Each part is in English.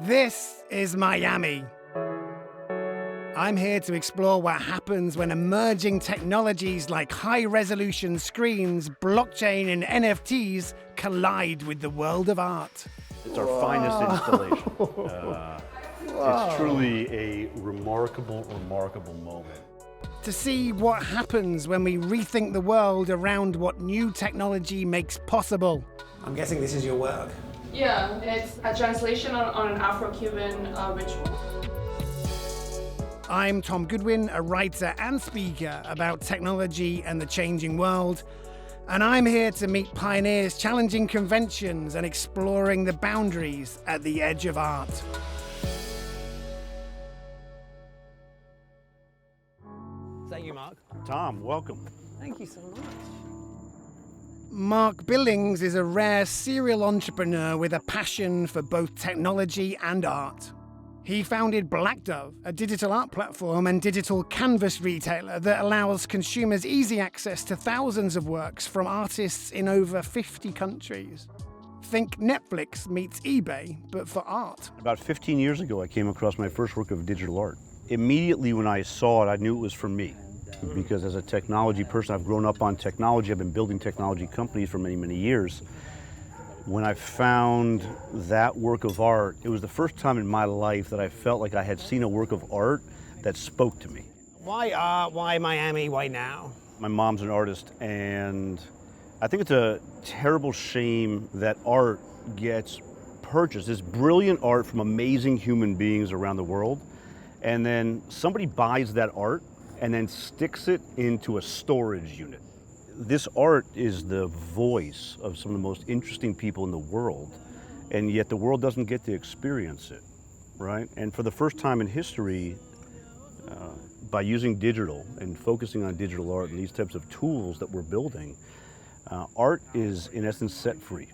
This is Miami. I'm here to explore what happens when emerging technologies like high-resolution screens, blockchain, and NFTs collide with the world of art. It's our finest installation. It's truly a remarkable moment. To see what happens when we rethink the world around what new technology makes possible. I'm guessing this is your work. Yeah, it's a translation on an Afro-Cuban ritual. I'm Tom Goodwin, a writer and speaker about technology and the changing world. And I'm here to meet pioneers challenging conventions and exploring the boundaries at the edge of art. Thank you, Marc. Tom, welcome. Thank you so much. Marc Billings is a rare serial entrepreneur with a passion for both technology and art. He founded Blackdove, a digital art platform and digital canvas retailer that allows consumers easy access to thousands of works from artists in over 50 countries. Think Netflix meets eBay, but for art. About 15 years ago, I came across my first work of digital art. Immediately when I saw it, I knew it was for me. Because as a technology person, I've grown up on technology. I've been building technology companies for many, many years. When I found that work of art, it was the first time in my life that I felt like I had seen a work of art that spoke to me. Why art? Why Miami? Why now? My mom's an artist, and I think it's a terrible shame that art gets purchased. This brilliant art from amazing human beings around the world, and then somebody buys that art and then sticks it into a storage unit. This art is the voice of some of the most interesting people in the world, and yet the world doesn't get to experience it, right? And for the first time in history, by using digital and focusing on digital art and these types of tools that we're building, art is in essence set free.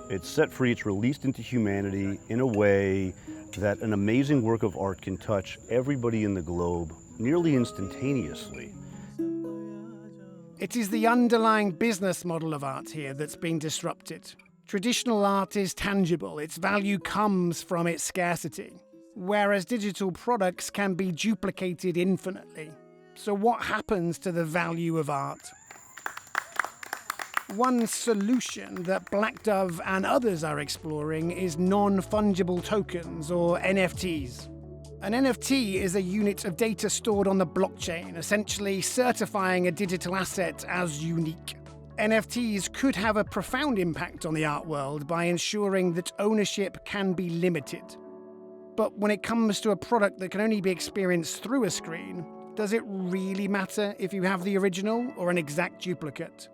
It's set free, it's released into humanity in a way that an amazing work of art can touch everybody in the globe nearly instantaneously. It is the underlying business model of art here that's been disrupted. Traditional art is tangible, its value comes from its scarcity, whereas digital products can be duplicated infinitely. So what happens to the value of art? One solution that Blackdove and others are exploring is non-fungible tokens, or NFTs. An NFT is a unit of data stored on the blockchain, essentially certifying a digital asset as unique. NFTs could have a profound impact on the art world by ensuring that ownership can be limited. But when it comes to a product that can only be experienced through a screen, does it really matter if you have the original or an exact duplicate?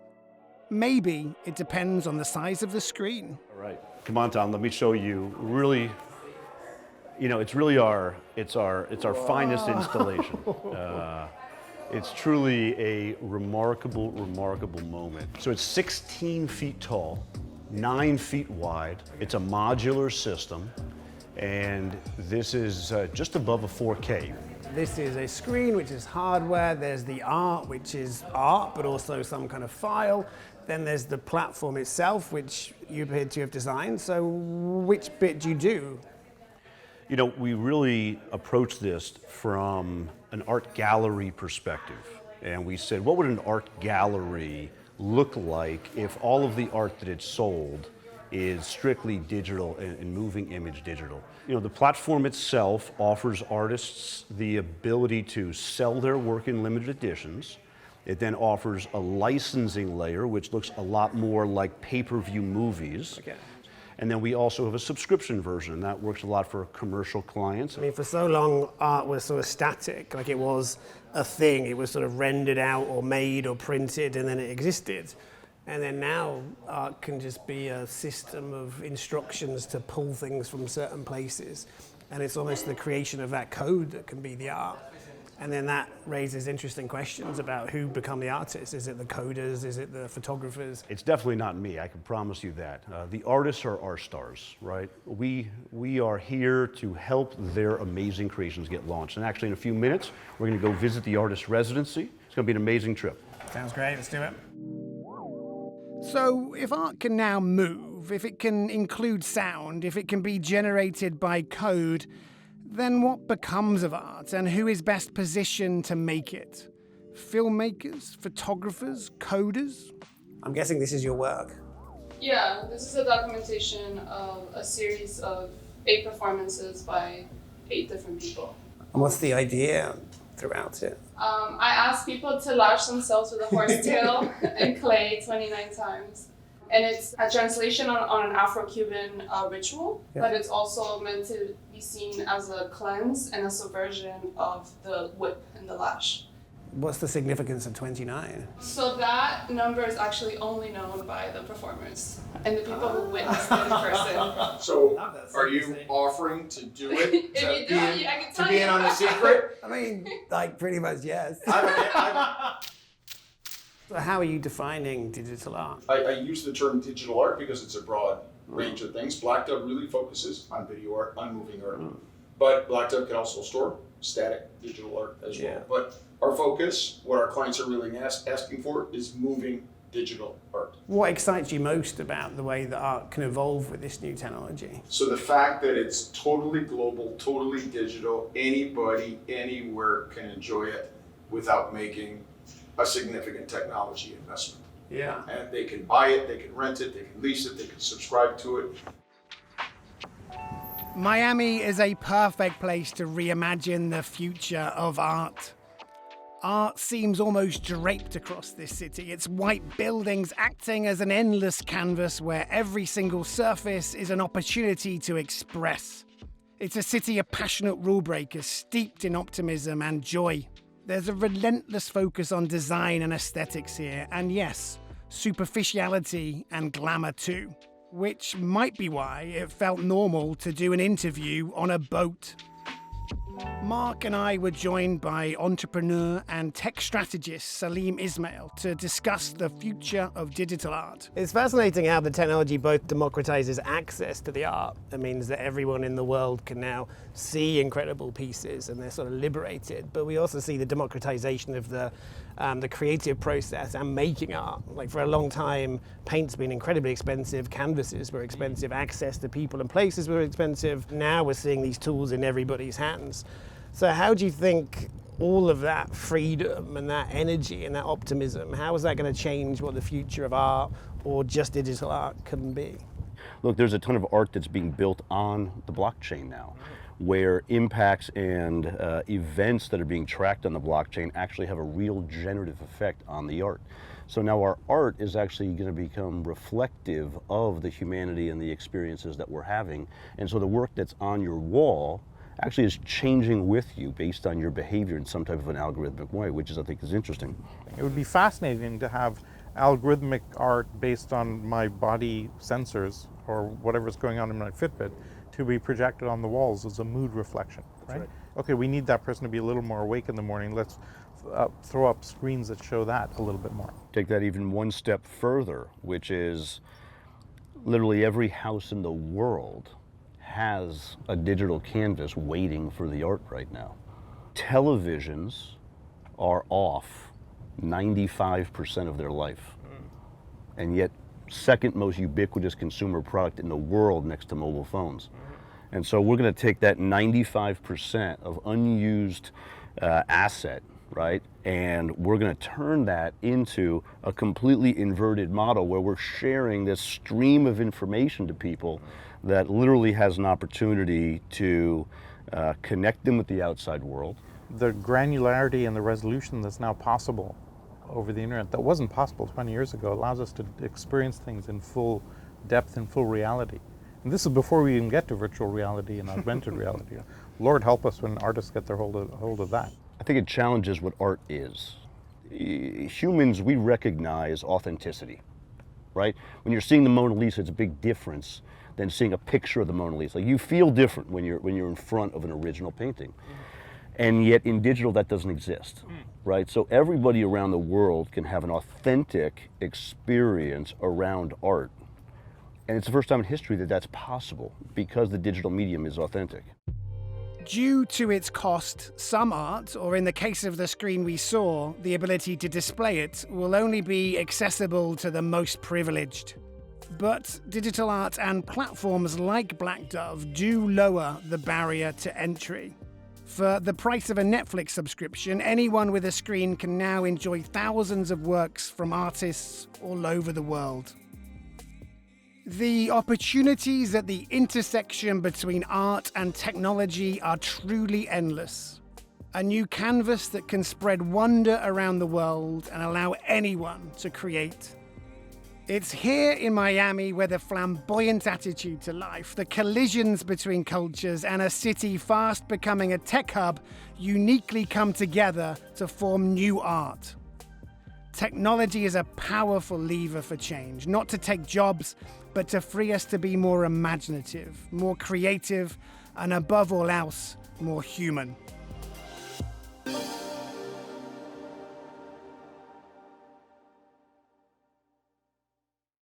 Maybe it depends on the size of the screen. All right, come on, Tom, let me show you really. You know, it's really our finest installation. It's truly a remarkable moment. So it's 16 feet tall, 9 feet wide. It's a modular system, and this is just above a 4K. This is a screen, which is hardware. There's the art, which is art, but also some kind of file. Then there's the platform itself, which you appear to have designed. So which bit do you do? You know, we really approached this from an art gallery perspective. And we said, what would an art gallery look like if all of the art that it sold is strictly digital and moving image digital? You know, the platform itself offers artists the ability to sell their work in limited editions. It then offers a licensing layer, which looks a lot more like pay-per-view movies. Okay. And then we also have a subscription version, and that works a lot for commercial clients. I mean, for so long, art was sort of static, like it was a thing. It was sort of rendered out or made or printed, and then it existed. And then now, art can just be a system of instructions to pull things from certain places. And it's almost the creation of that code that can be the art. And then that raises interesting questions about who become the artists. Is it the coders? Is it the photographers? It's definitely not me, I can promise you that. The artists are our stars, right? We are here to help their amazing creations get launched. And actually in a few minutes, we're gonna go visit the artist residency. It's gonna be an amazing trip. Sounds great, let's do it. So if art can now move, evolve, if it can include sound, if it can be generated by code, then what becomes of art and who is best positioned to make it? Filmmakers, photographers, coders? I'm guessing this is your work. Yeah, this is a documentation of a series of 8 performances by 8 different people. And what's the idea throughout it? I asked people to lash themselves with a horsetail and clay 29 times. And it's a translation on an Afro-Cuban ritual, but it's also meant to be seen as a cleanse and a subversion of the whip and the lash. What's the significance of 29? So that number is actually only known by the performers and the people who witnessed it in person. So are you offering to do it? If you do it, I can tell to be in on the secret? I mean, like pretty much yes. So how are you defining digital art? I use the term digital art because it's a broad range of things. Blackdove really focuses on video art, on moving art. But Blackdove can also store static digital art as well. But our focus, what our clients are really asking for, is moving digital art. What excites you most about the way that art can evolve with this new technology? So the fact that it's totally global, totally digital, anybody, anywhere can enjoy it without making a significant technology investment. Yeah. And they can buy it, they can rent it, they can lease it, they can subscribe to it. Miami is a perfect place to reimagine the future of art. Art seems almost draped across this city, its white buildings acting as an endless canvas where every single surface is an opportunity to express. It's a city of passionate rule breakers steeped in optimism and joy. There's a relentless focus on design and aesthetics here, and yes, superficiality and glamour too, which might be why it felt normal to do an interview on a boat. Marc and I were joined by entrepreneur and tech strategist Salim Ismail to discuss the future of digital art. It's fascinating how the technology both democratizes access to the art. It means that everyone in the world can now see incredible pieces and they're sort of liberated. But we also see the democratization of the creative process and making art. Like for a long time, paint's been incredibly expensive, canvases were expensive, access to people and places were expensive. Now we're seeing these tools in everybody's hands. So how do you think all of that freedom and that energy and that optimism, how is that going to change what the future of art or just digital art can be? Look, there's a ton of art that's being built on the blockchain now, where impacts and events that are being tracked on the blockchain actually have a real generative effect on the art. So now our art is actually going to become reflective of the humanity and the experiences that we're having. And so the work that's on your wall actually is changing with you based on your behavior in some type of an algorithmic way, which I think is interesting. It would be fascinating to have algorithmic art based on my body sensors or whatever's going on in my Fitbit to be projected on the walls as a mood reflection, right? Okay, we need that person to be a little more awake in the morning. Let's throw up screens that show that a little bit more. Take that even one step further, which is literally every house in the world has a digital canvas waiting for the art right now. Televisions are off 95% of their life. And yet, second most ubiquitous consumer product in the world next to mobile phones. And so we're going to take that 95% of unused asset, right? And we're going to turn that into a completely inverted model where we're sharing this stream of information to people that literally has an opportunity to connect them with the outside world. The granularity and the resolution that's now possible over the internet that wasn't possible 20 years ago allows us to experience things in full depth and full reality. And this is before we even get to virtual reality and augmented reality. Lord help us when artists get their hold of that. I think it challenges what art is. Humans, we recognize authenticity, right? When you're seeing the Mona Lisa, it's a big difference than seeing a picture of the Mona Lisa. Like, you feel different when you're in front of an original painting. And yet in digital that doesn't exist, right? So everybody around the world can have an authentic experience around art. And it's the first time in history that that's possible because the digital medium is authentic. Due to its cost, some art, or in the case of the screen we saw, the ability to display it, will only be accessible to the most privileged. But digital art and platforms like Blackdove do lower the barrier to entry. For the price of a Netflix subscription, anyone with a screen can now enjoy thousands of works from artists all over the world. The opportunities at the intersection between art and technology are truly endless. A new canvas that can spread wonder around the world and allow anyone to create. It's here in Miami where the flamboyant attitude to life, the collisions between cultures, and a city fast becoming a tech hub uniquely come together to form new art. Technology is a powerful lever for change, not to take jobs, but to free us to be more imaginative, more creative, and above all else, more human.